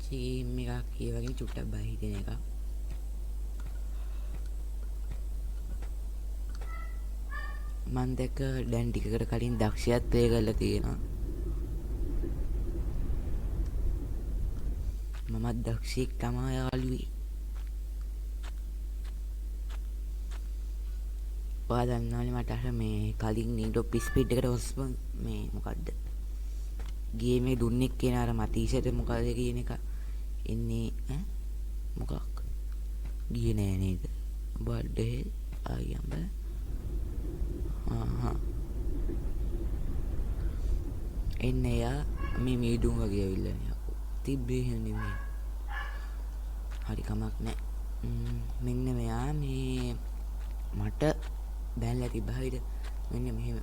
Game එකක් ඒ වගේ චුට්ටක් බය හිතෙන එකක්. මම දැක්ක දැන් ටිකකට කලින් දක්ෂයත් ප්ලේ කරලා තියෙනවා. මමත් දක්ෂයෙක් තමයි යාළුවේ. ඔයා දන්නවනේ මට අර මේ කලින් නීඩොප් ස්පීඩ් එකට ඔස්ම මේ මොකද්ද ගේම් එක දුන්නෙක් කියන අර මතීෂට මොකද කියන එක එන්නේ ඈ මොකක් ගියේ නෑ නේද බඩේ අයියම්බ එන්නේ යා මේ මීඩුම් වගේ ඇවිල්ලා නේ තිබ්බේ නෙමෙයි හරි කමක් නෑ මෙන්න මෙයා මේ මට බැලලා තිබ්බහයිද මෙන්න මෙහෙම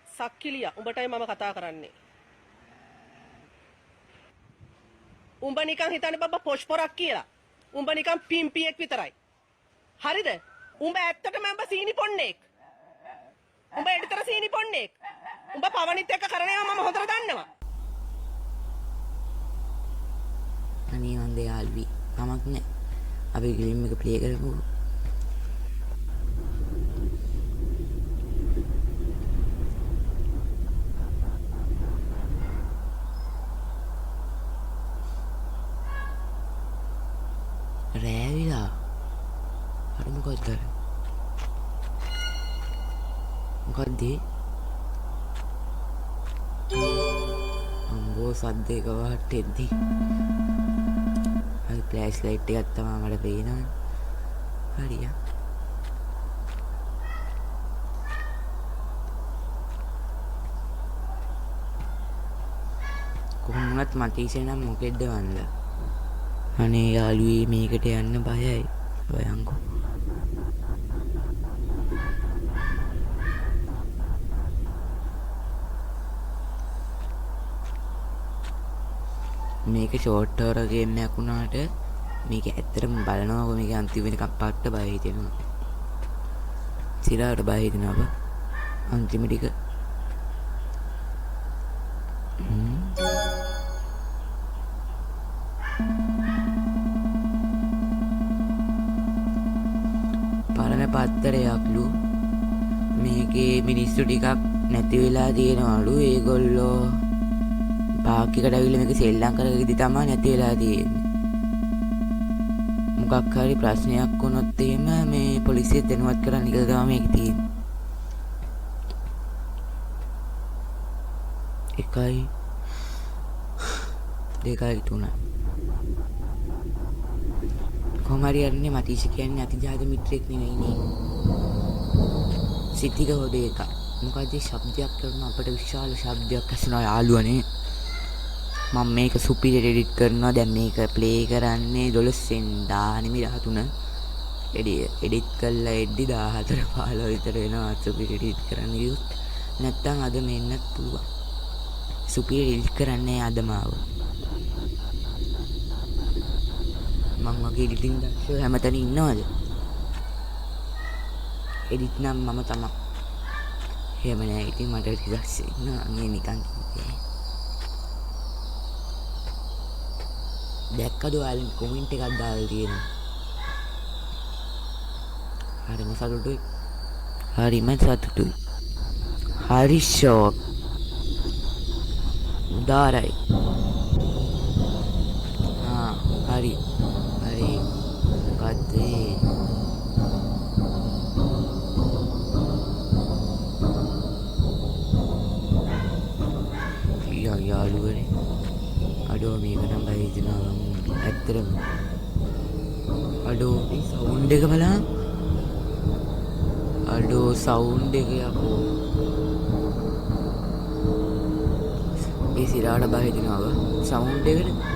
සක්කිලියා උඹටයි මම කතා කරන්නේ. උඹ නිකන් හිතන්නේ බබ්බා පොෂ්පොරක් කියලා. උඹ නිකන් පිම්පියෙක් විතරයි. හරිද? උඹ ඇත්තටම උඹ සීනි පොන්නේක්. උඹ එඩිතර සීනි පොන්නේක්. උඹ පවනිත් එක්ක කරන ඒවා මම හොඳට දන්නවා. අනේ වන්දේ යාළුවි කමක් නෑ. අපි ගේම් එක ප්ලේ කරමු. රෑවිලා අර මොකද්ද අම්බෝ සද්දේක වටෙද්දි හරි ෆ්ලෑෂ් ලයිට් එකක් තමයි මට පේනවනේ හරියා කොහොමවත් මතීසේ නම් මොකෙද්ද වන්දා අනේ යාළුවේ මේකට යන්න බයයි බයංකෝ මේක ෂෝට් හොරර් ගේම් එකක් වුණාට මේක ඇත්තටම බලනවා මේක අන්තිම වෙනකම් පට්ට බය හිතෙනවා සිරාට බය හිතෙනවා අන්තිම ටික පරණ පත්තරයක්ලු මේකේ මිනිස්සු ටිකක් නැති වෙලා තියෙනවලු ඒගොල්ලෝ පාක්කිකට ඇවිල්ලා මේක සෙල්ලම් කරගෙදි තමයි නැති වෙලා තියෙන්නේ මොකක් හරි ප්‍රශ්නයක් වුණොත් එහෙම මේ පොලිසිය දැනුවත් කරන්න කියලා තමයි මේක තියෙන්නේ 1 2 3 කොහමරි යන්නේ මතීෂ කියන්නේ අතිජාත මිත්‍රෙක් නෙවෙයිනේ සිද්ධික හොදේ එක මොකද ශබ්දයක් කරන අපිට විශාල ශබ්දයක් ඇසෙනවා යාළුවනේ මම මේක සුපිරියට එඩිට් කරනවා දැන් මේක ප්ලේ කරන්නේ 12 වෙනිදා නිමි 13 එඩිට් කරලා එද්දි 14 15 විතර වෙනවා සුපිරියට එඩිට් කරන්න ගියොත් නැත්තම් අද මෙන්නත් පුළුවන් සුපිරියට එඩිට් කරන්නේ අදම ආව මම වගේ එඩිටින් දක්ෂයෝ හැමතැන ඉන්නවද එඩිට් නම් මම තමයි එහෙම නෑ ඉතින් මට ටිකක් ඉන්නවා අනේ නිකන් දැක්කද ඔයාලා කමෙන්ට් එකක් දාලා තියෙනවා හරිම සතුටුයි හරි ෂෝක් උදාරයි හරි මොකද්ද යාළුවනේ අඩෝ මේක නම් බය හිතෙනවා ඇත්තටම අඩෝ මේ සවුන්ඩ් එක බලන්න අඩෝ සවුන්ඩ් එක යකෝ ඒ සිරාට බය හිතෙනවා සවුන්ඩ් එකට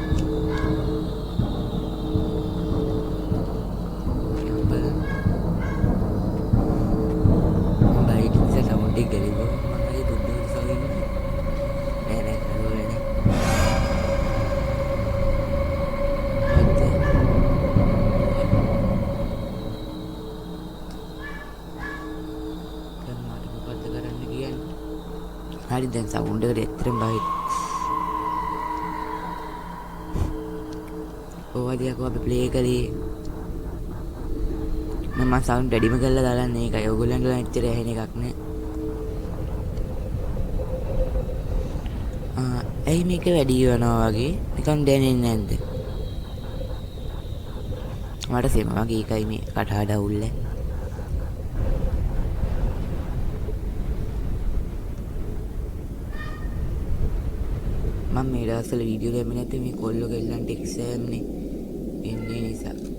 හරි දැන් සවුන්ඩ් එකට ඇත්තටම බයි ඕවා ටිකක් අපි ප්ලේ කළේ. මම සවුන්ඩ් වැඩිම කරලා දාලන්නේ ඒකයි. ඔයගොල්ලන්ට නම් එච්චර ඇහෙන එකක් නෑ. ඇයි මේක වැඩි වෙනවා වගේ? නිකන් දැනෙන්නේ නැද්ද? මට සෙම වගේ එකයි මේ කටහඬ අවුල්ල. මම මේ දවස්වල වීඩියෝ දැම්මේ නැත්තේ මේ කොල්ලෝ ගෙල්ලන්ට එක්සෑම් නේ. එන්නේ නිසා.